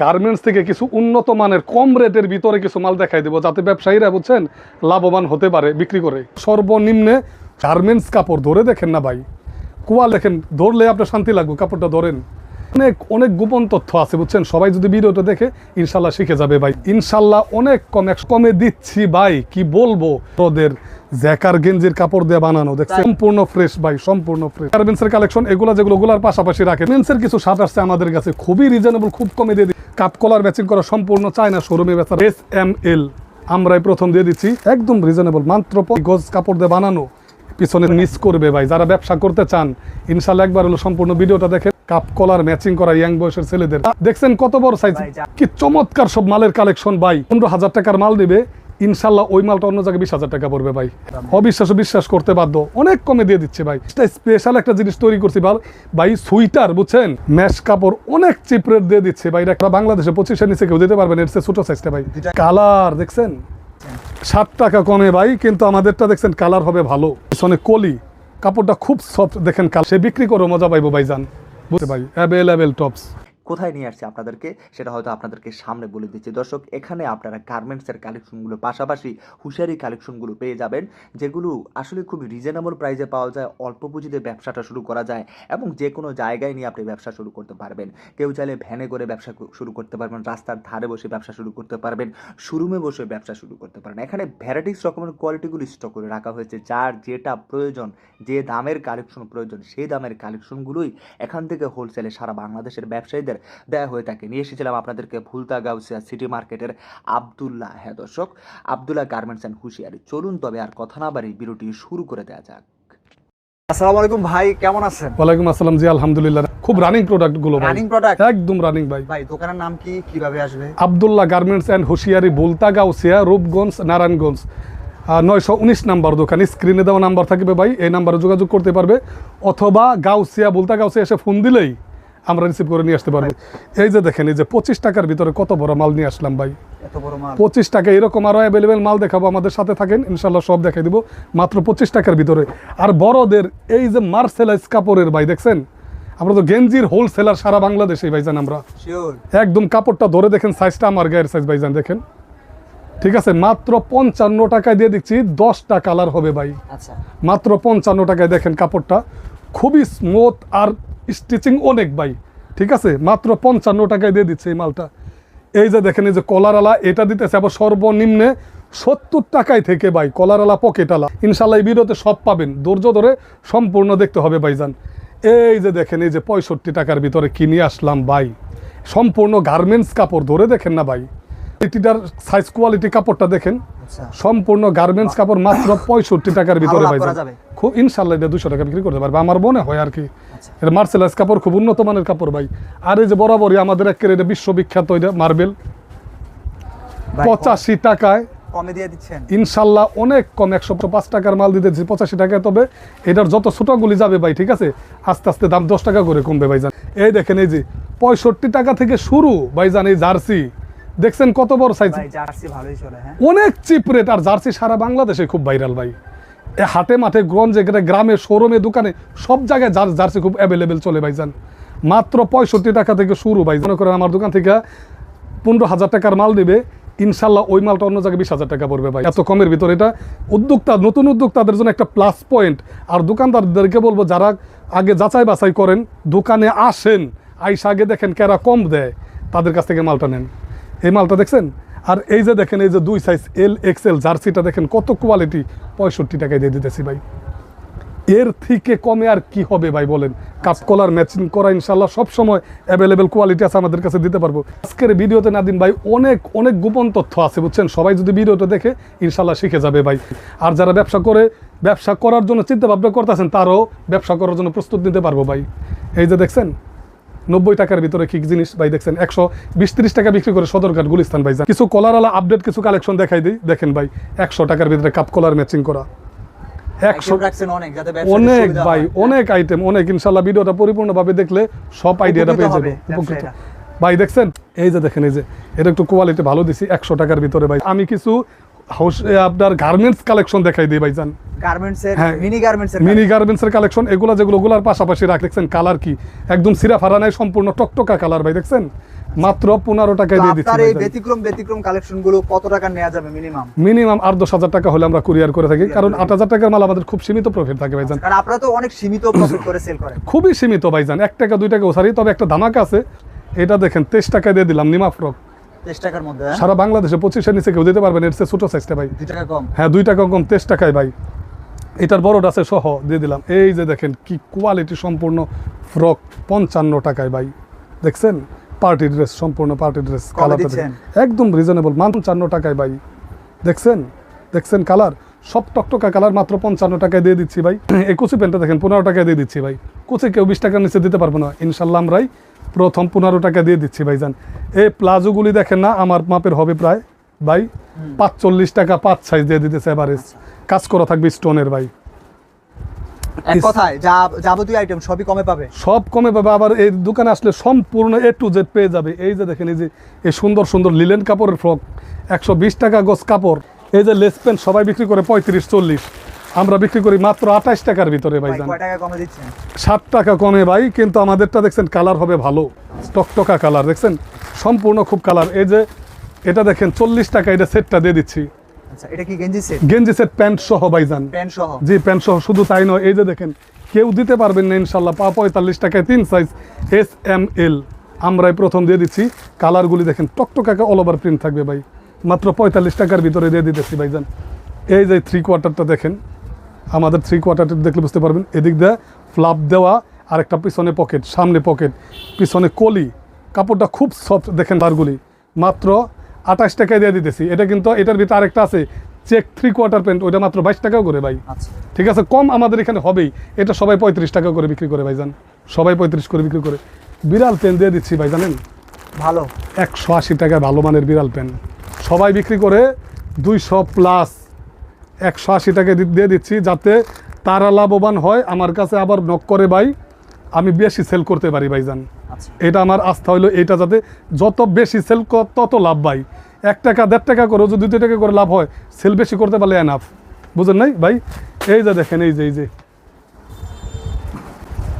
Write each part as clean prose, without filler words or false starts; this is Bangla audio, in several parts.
গার্মেন্টস থেকে কিছু উন্নত মানের কম রেটের ভিতরে কিছু মাল দেখাই দেবো যাতে ব্যবসায়ীরা বুঝছেন লাভবান হতে পারে বিক্রি করে। সর্বনিম্নে গার্মেন্টস কাপড় ধরে দেখেন না ভাই, কুয়া দেখেন, ধরলে আপনার শান্তি লাগবে। কাপড়টা ধরেন, অনেক অনেক গোপন তথ্য আছে বুঝছেন। সবাই যদি ভিডিওটা দেখে ইনশাল্লাহ শিখে যাবে ভাই। ইনশাল্লাহ অনেক কমে দিচ্ছি ভাই, কি বলবো। ওদের জ্যাকার গেঞ্জির কাপড় দিয়ে বানানো দেখছেন, সম্পূর্ণ ফ্রেশ ভাই, সম্পূর্ণ ফ্রেশ। গার্মেন্টসের কালেকশন এগুলো যেগুলো গুলার পাশাপাশি রাখে। মেন্সের কিছু শার্ট আসছে আমাদের কাছে খুবই রিজনেবল, খুব কমে দিয়ে দিই। কাপ কলার ম্যাচিং করা সম্পূর্ণ চায়না শোরুমে বেচা SML আমরাই প্রথম দিয়ে দিচ্ছি, একদম রিজনেবল, মাত্র গজ কাপড় দিয়ে বানানো। পিছনে মিস করবে ভাই যারা ব্যবসা করতে চান, ইনশাল্লাহ একবার হলো সম্পূর্ণ ভিডিওটা দেখে। কাপ কলার ম্যাচিং করা ইয়াং বয়সের ছেলেদের দেখছেন কত বড় সাইজ, কি চমৎকার সব মালের কালেকশন ভাই। 15,000 টাকার মাল দিবে, ইনশাল্লাহ ওই মালটা অন্য জায়গায় 20,000 টাকা পড়বে ভাই। বিশ্বাস করতে বাধ্য, অনেক কমে দিয়ে দিচ্ছে ভাই। স্পেশাল একটা জিনিস তৈরি করছি ভাই, সুইটার বুঝছেন, ম্যাশ কাপড় অনেক চিপ রেট দিয়ে দিচ্ছে ভাই। এটা বাংলাদেশে 25-এর নিচে কেউ দিতে পারবেন, এর ছোট সাইজটা ভাই। কালার দেখছেন 7 টাকা কমে ভাই, কিন্তু আমাদেরটা দেখছেন কালার হবে ভালো। পিছনে কলি, কাপড়টা খুব সফট দেখেন, সে বিক্রি করে মজা পাইবো ভাইজান, বুঝতে ভাই। অ্যাভেলেবেল টপস কোথায় নিয়ে আসছি আপনাদেরকে সেটা হয়তো আপনাদেরকে সামনে বলে দিচ্ছি। দর্শক, এখানে আপনারা গার্মেন্টসের কালেকশনগুলো পাশাপাশি হুঁশিয়ারি কালেকশনগুলো পেয়ে যাবেন, যেগুলো আসলে খুব রিজনেবল প্রাইসে পাওয়া যায়, অল্প পুঁজিতে ব্যবসাটা শুরু করা যায় এবং যে কোনো জায়গায় নিয়ে আপনি ব্যবসা শুরু করতে পারবেন। কেউ চাইলে ভ্যানে করে ব্যবসা শুরু করতে পারবেন, রাস্তার ধারে বসে ব্যবসা শুরু করতে পারবেন, শোরুমে বসে ব্যবসা শুরু করতে পারবেন। এখানে ভ্যারাইটিস রকমের কোয়ালিটিগুলো স্টক করে রাখা হয়েছে, যার যেটা প্রয়োজন, যে দামের কালেকশন প্রয়োজন সেই দামের কালেকশনগুলোই এখান থেকে হোলসেলে সারা বাংলাদেশের ব্যবসায়ীদের দেয়া হয়ে থাকে। নিয়ে এসেছিলাম আপনাদেরকে ভুলতা গাউসিয়া সিটি মার্কেটের আব্দুল্লাহ। হ্যাঁ দর্শক, আব্দুল্লাহ গার্মেন্টস অ্যান্ড হুঁশিয়ারি। চলুন তবে আর কথা না বাড়ি ভিডিওটি শুরু করে দেওয়া যাক। আসসালামু আলাইকুম ভাই, কেমন আছেন? ওয়ালাইকুম আসসালাম, জি আলহামদুলিল্লাহ। খুব রানিং প্রোডাক্ট গুলো ভাই, রানিং প্রোডাক্ট একদম রানিং ভাই। ভাই দোকানের নাম কি, কিভাবে আসবে? আব্দুল্লাহ গার্মেন্টস অ্যান্ড হুঁশিয়ারি, ভুলতা গাউসিয়া, রূপগঞ্জ, নারায়ণগঞ্জ, 919 নাম্বার দোকান। স্ক্রিনে দেওয়া নাম্বার থাকবে ভাই, এই নাম্বারে যোগাযোগ করতে পারবে, অথবা গাউসিয়া ভুলতা গাউসিয়া এসে ফোন দিলেই আমরা রিসিভ করে নিয়ে আসতে পারবো। এই যে দেখেন, এই যে 25 টাকার ভিতরে কত বড় মাল নিয়ে আসলাম ভাই। এত বড় মাল 25 টাকা, এরকম আরো অ্যাভেলেবেল মাল দেখাবো, আমাদের সাথে থাকেন, ইনশাল্লাহ সব দেখাই দিব মাত্র 25 টাকার ভিতরে। আর বড়দের এই যে মার্সেলাইজ কাপড়ের ভাই দেখছেন, আমরা তো গেঞ্জির হোলসেলার সারা বাংলাদেশে ভাইজান আমরা। শিওর একদম কাপড়টা ধরে দেখেন, সাইজটা আমার গায়ের সাইজ ভাইজান দেখেন, ঠিক আছে। মাত্র 55 টাকায় দিয়ে দিচ্ছি, 10টা কালার হবে ভাই। আচ্ছা, মাত্র 55 টাকায় দেখেন কাপড়টা খুবই স্মুথ আর স্টিচিং অনেক ভাই, ঠিক আছে। মাত্র 55 টাকায় দিয়ে দিচ্ছে এই মালটা। এই যে দেখেন, এই যে কলারওয়ালা, এটা দিতেছে আবার সর্বনিম্নে 70 টাকায় থেকে ভাই, কলারওয়ালা পকেটওয়ালা। ইনশাল্লাহ এই ভিডিওতে সব পাবেন, ধৈর্য ধরে সম্পূর্ণ দেখতে হবে ভাইজান। এই যে দেখেন, এই যে 65 টাকার ভিতরে কিনে আসলাম ভাই, সম্পূর্ণ গার্মেন্টস কাপড় ধরে দেখেন না ভাই, এটিটার সাইজ কোয়ালিটি কাপড়টা দেখেন, সম্পূর্ণ গার্মেন্টস কাপড়, মাত্র 65 টাকার ভিতরে ভাই। খুব ইনশাল্লাহ এটা 200 টাকা বিক্রি করতে পারবে আমার মনে হয় আর কি। এটা মার্সেলাইজ কাপড়, খুব উন্নত মানের কাপড় ভাই। আর এই যে বরাবরই আমাদের একের এটা বিশ্ববিখ্যাত, এটা মার্বেল, 85 টাকায় কমে দিয়ে দিচ্ছেন ইনশাল্লাহ, অনেক কম। 105 টাকার মাল দিতে 85 টাকায়। তবে এটার যত ছোটগুলি যাবে ভাই, ঠিক আছে, আস্তে আস্তে দাম 10 টাকা করে কমবে ভাইজান। এই দেখেন, এই যে 65 টাকা থেকে শুরু ভাইজান। এই জার্সি দেখছেন কত বড় সাইজ, জার্সি ভালোই চলে, হ্যাঁ অনেক চিপ রেট। আর জার্সি সারা বাংলাদেশে খুব ভাইরাল ভাই, হাটে মাঠে গঞ্জে গ্রামে শোরুমে দোকানে সব জায়গায় জার্সি খুব অ্যাভেলেবেল চলে ভাইজান। মাত্র 65 টাকা থেকে শুরু ভাই। মনে করেন আমার দোকান থেকে 15,000 টাকার মাল নেবে, ইনশাল্লাহ ওই মালটা অন্য জায়গায় 20,000 টাকা পড়বে ভাই। এত কমের ভিতরে এটা উদ্যোক্তা, নতুন উদ্যোক্তাদের জন্য একটা প্লাস পয়েন্ট। আর দোকানদারদেরকে বলবো, যারা আগে যাচাই বাছাই করেন, দোকানে আসেন, আইসা আগে দেখেন কেরা কম দেয়, তাদের কাছ থেকে মালটা নেন। এই মালটা দেখছেন। আর এই যে দেখেন, এই যে 2 সাইজ LXL জার্সিটা দেখেন কত কোয়ালিটি, 65 টাকায় দিয়ে দিতেছি ভাই। এর থেকে কমে আর কি হবে ভাই বলেন। কাপ কলার ম্যাচিং করা ইনশাল্লাহ সবসময় অ্যাভেলেবেল কোয়ালিটি আছে, আমাদের কাছে দিতে পারবো। আজকের ভিডিওতে নাদিম ভাই অনেক অনেক গোপন তথ্য আছে বুঝছেন, সবাই যদি ভিডিওটা দেখে ইনশাল্লাহ শিখে যাবে ভাই। আর যারা ব্যবসা করার জন্য চিন্তা ভাবনা করতেছেন, তারাও ব্যবসা করার জন্য প্রস্তুত নিতে পারবো ভাই। এই যে দেখছেন 90 টাকার ভিতরে কি জিনিস ভাই দেখছেন, 120-30 টাকা বিক্রি করে সদরঘাট গুলিস্তান ভাই। কিছু কলারওয়ালা আপডেট কিছু কালেকশন দেখাই দিই, দেখেন ভাই 100 টাকার ভিতরে কাপ কলার ম্যাচিং করা, 100 অনেক ভাই, অনেক আইটেম, অনেক। ইনশাল্লাহ ভিডিওটা পরিপূর্ণভাবে দেখলে সব আইডিয়াটা পেয়ে যাবে, উপকৃত ভাই। দেখছেন, এই যে দেখেন, এই যে এটা একটু কোয়ালিটি ভালো দিছি 100 টাকার ভিতরে ভাই। আমি কিছু আপনার গার্মেন্টস কালেকশন দেখাই দিই ভাইজান, মিনি গার্মেন্টসের কালেকশন, এগুলা যেগুলো গুলার পাশাপাশি রাখ। দেখছেন কালার কি একদম সিরা ফারা নাই, সম্পূর্ণ টকটকা কালার ভাই। দেখছেন মাত্র 15 টাকায় তো দিয়ে দিচ্ছি আপনার এই ভাইজান। ব্যতিক্রম কালেকশন গুলো কত টাকা নেওয়া যাবে মিনিমাম? মিনিমাম 8-10 হাজার টাকা হলে আমরা কুরিয়ার করে থাকি, কারণ 8,000 টাকার মাল আমাদের খুব সীমিত প্রফিট থাকে ভাইজান, কারণ আপনারা তো অনেক সীমিত প্রফিট করে সেল করেন। খুবই সীমিত ভাইজান, 1 টাকা 2 টাকা ওসারি। তবে একটা ধামাকা আছে, এটা দেখেন 23 টাকায় দিয়ে দিলাম নিমা ফ্রক। 23 টাকার মধ্যে সারা বাংলাদেশে 25-এর নিচে কেউ দিতে পারবেন, এর চেয়ে ছোট সাইজটা ভাই। 2 টাকা কম। হ্যাঁ 2 টাকা কম, 23 টাকায় ভাই। এটার বড়টা আছে সহ দিয়ে দিলাম। এই যে দেখেন কি কোয়ালিটি সম্পূর্ণ ফ্রক, 55 টাকায় ভাই। দেখছেন পার্টি ড্রেস, সম্পূর্ণ পার্টি ড্রেস, কবে কালার দিচ্ছেন? একদম রিজনেবল, মাত্র 55 টাকায় ভাই। দেখছেন কালার সব টকটকা কালার, মাত্র 55 টাকায় দিয়ে দিচ্ছি ভাই। এই কুচি প্যান্টটা দেখেন 15 টাকায় দিয়ে দিচ্ছি ভাই। কুচি কেউ 20 টাকার নিচে দিতে পারবো না ইনশাল্লাহ, আমরাই প্রথম 15 টাকা দিয়ে দিচ্ছি ভাইজান। এই প্লাজোগুলি দেখেন না, আমার মাপের হবে প্রায় ভাই 45 টাকা 5 সাইজ দিয়ে দিতেছে এভারেজ। কাজ করা থাকবে স্টোনের ভাই। এক কথায় যাবতীয় আইটেম সবই কমে পাবে। সব কমে পাবে, আবার এই দোকানে আসলে সম্পূর্ণ A to Z পেয়ে যাবে। এই যে দেখেন, এই যে এই সুন্দর সুন্দর লিলেন কাপড়ের ফ্রক, 120 টাকা গজ কাপড়। এই যে লেস প্যান্ট সবাই বিক্রি করে 35-40, আমরা বিক্রি করি মাত্র 28 টাকার ভিতরে ভাই ভাইজান। কয় টাকা কমে দিচ্ছেন? 7 টাকা কমে ভাই, কিন্তু আমাদেরটা দেখছেন কালার হবে ভালো, টকটকা কালার, দেখছেন সম্পূর্ণ খুব কালার। এই যে এটা দেখেন 40 টাকা, এটা সেটটা দিয়ে দিচ্ছি। আচ্ছা, এটা কি গেঞ্জি সেট? গেঞ্জি সেট প্যান্ট সহ ভাইজান। প্যান্ট সহ? জি প্যান্ট সহ। শুধু তাই নয়, এই যে দেখেন কেউ দিতে পারবেন না ইনশাল্লাহ, 45 টাকায় 3 সাইজ SML আমরাই প্রথম দিয়ে দিচ্ছি। কালারগুলি দেখেন টকটকা অল ওভার প্রিন্ট থাকবে ভাই, মাত্র 45 টাকার ভিতরে দিয়ে দিতেছি ভাইজান। এই যে 3/4টা দেখেন, আমাদের 3/4 দেখলে বুঝতে পারবেন। এদিক দিয়ে ফ্লাপ দেওয়া, আর একটা পিছনে পকেট, সামনে পকেট, পিছনে কলি, কাপড়টা খুব সফট দেখেন। তারগুলি মাত্র 28 টাকায় দিয়ে দিতেছি। এটা কিন্তু এটার ভিতরে আরেকটা আছে চেক 3/4 প্যান্ট, ওইটা মাত্র 22 টাকাও করে ভাই। আচ্ছা, ঠিক আছে, কম আমাদের এখানে হবেই। এটা সবাই 35 টাকা করে বিক্রি করে ভাইজান, সবাই 35 করে বিক্রি করে। বিড়াল পেন দিয়ে দিচ্ছি ভাই, জানেন ভালো 180 টাকায় ভালো মানের বিড়াল পেন সবাই বিক্রি করে 200 প্লাস, 180 টাকায় দিয়ে দিচ্ছি, যাতে তারা লাভবান হয়। আমার কাছে আবার নক করে ভাই, আমি বেশি সেল করতে পারি ভাইজান। আচ্ছা, এটা আমার আস্থা হইলো, এটা যাতে যত বেশি সেল তত লাভ ভাই। 1 টাকা 1.5 টাকা করে, যদি 2 টাকা করে লাভ হয়, সেল বেশি করতে পারলে এনাফ, বুঝেন নাই ভাই। এই যে দেখেন, এই যে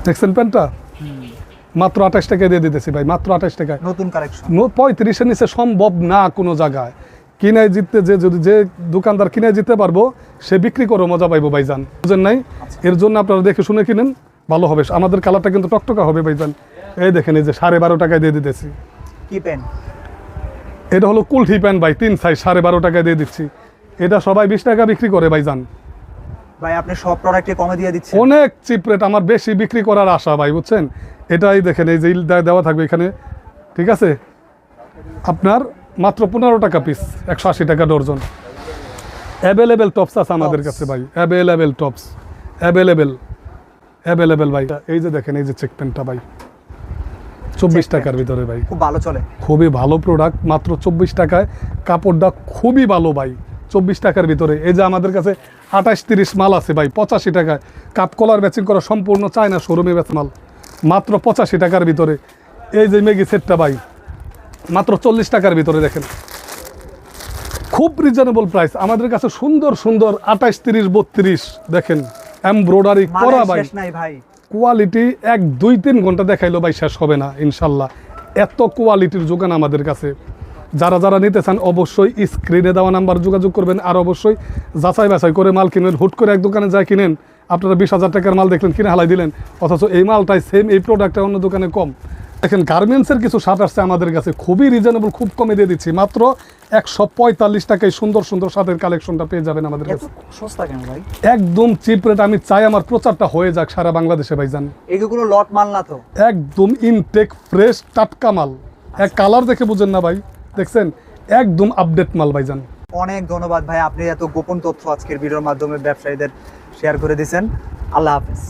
দেখছেন প্যান্টটা মাত্র 28 টাকায় দিয়ে দিতেছি ভাই, মাত্র 28 টাকায়। নতুন কালেকশন। 35-এর নিচে সম্ভব না কোনো জায়গায়। কিনায় জিততে যে দোকানদার কিনায় জিততে পারবো, সে বিক্রি করে মজা পাইবো ভাইজান, বুঝেন নাই। এর জন্য আপনারা দেখে শুনে কিনেন, ভালো হবে। আমাদের কালারটা কিন্তু টকটকা হবে ভাইজান। এই দেখেন, এই যে 12.5 টাকায় দিয়ে দিতেছি। কি পেন? এটা হলো কুলঠি প্যান্ট ভাই, 3 সাইজ, 12.5 টাকায় দিয়ে দিচ্ছি। এটা সবাই 20 টাকা বিক্রি করে ভাইজান। ভাই আপনি সব প্রোডাক্টে কমে দিয়ে দিচ্ছেন। অনেক চিপ রেট, আমার বেশি বিক্রি করার আশা ভাই, বুঝছেন। এটাই দেখেন, এই যে দেওয়া থাকবে এখানে, ঠিক আছে। আপনার মাত্র 15 টাকা পিস, 180 টাকা ডর্জন। অ্যাভেলেবেল টপস আছে আমাদের কাছে ভাই, অ্যাভেলেবেল টপস, অ্যাভেলেবেল ভাই। এই যে দেখেন, এই যে চেক প্যান্টটা ভাই 24 টাকার ভিতরে ভাই, খুব ভালো চলে, খুবই ভালো প্রোডাক্ট, মাত্র 24 টাকায়। কাপড়টা খুবই ভালো ভাই, 24 টাকার ভিতরে। এই যে আমাদের কাছে 28-30 মাল আছে ভাই, 85 টাকায়। কাপ কলার ম্যাচিং করা, সম্পূর্ণ চায়না শোরুমে বেচা মাল, মাত্র 85 টাকার ভিতরে। এই যে মেগি সেটটা ভাই, মাত্র 40 টাকার ভিতরে। দেখেন খুব রিজনেবল প্রাইস আমাদের কাছে। সুন্দর সুন্দর 28, 30, 32 দেখেন এমব্রয়ডারি করা মালের ভাই। শেষ নাই ভাই। কোয়ালিটি 1-2-3 ঘন্টা দেখাইলো ভাই, শেষ হবে না ইনশাল্লাহ। এত কোয়ালিটির যোগান আমাদের কাছে। যারা নিতে চান অবশ্যই স্ক্রিনে দেওয়া নাম্বার যোগাযোগ করবেন, আর অবশ্যই যাচাই বাছাই করে মাল কিনবেন। হুট করে এক দোকানে যায় কিনেন, আপনারা 20,000 টাকার মাল দেখলেন, কিনে হালাই দিলেন, অথচ এই মালটাই সেম, এই প্রোডাক্টটা অন্য দোকানে কম। দেখেন গার্মেন্টসের কিছু শার্ট আসছে আমাদের কাছে, খুবই রিজনেবল, খুব কমে দিয়ে দিচ্ছি। মাত্র 145 টাকায় সুন্দর সুন্দর শার্টের কালেকশনটা পেয়ে যাবেন আমাদের এত কাছে, সস্তা কেন ভাই? একদম চিপ রেট। আমি চাই আমার প্রচারটা হয়ে যাক সারা বাংলাদেশে ভাইজান। এগুলো লট মাল না তো? একদম ইনটেক ফ্রেশ টাটকা মাল। এক কালার দেখে বুঝেন না ভাই, দেখছেন একদম আপডেট মাল ভাইজান। অনেক ধন্যবাদ ভাই, আপনি এত গোপন তথ্য আজকের ভিডিওর মাধ্যমে ব্যবসায়ীদের শেয়ার করে দিয়েছেন। আল্লাহ হাফেজ।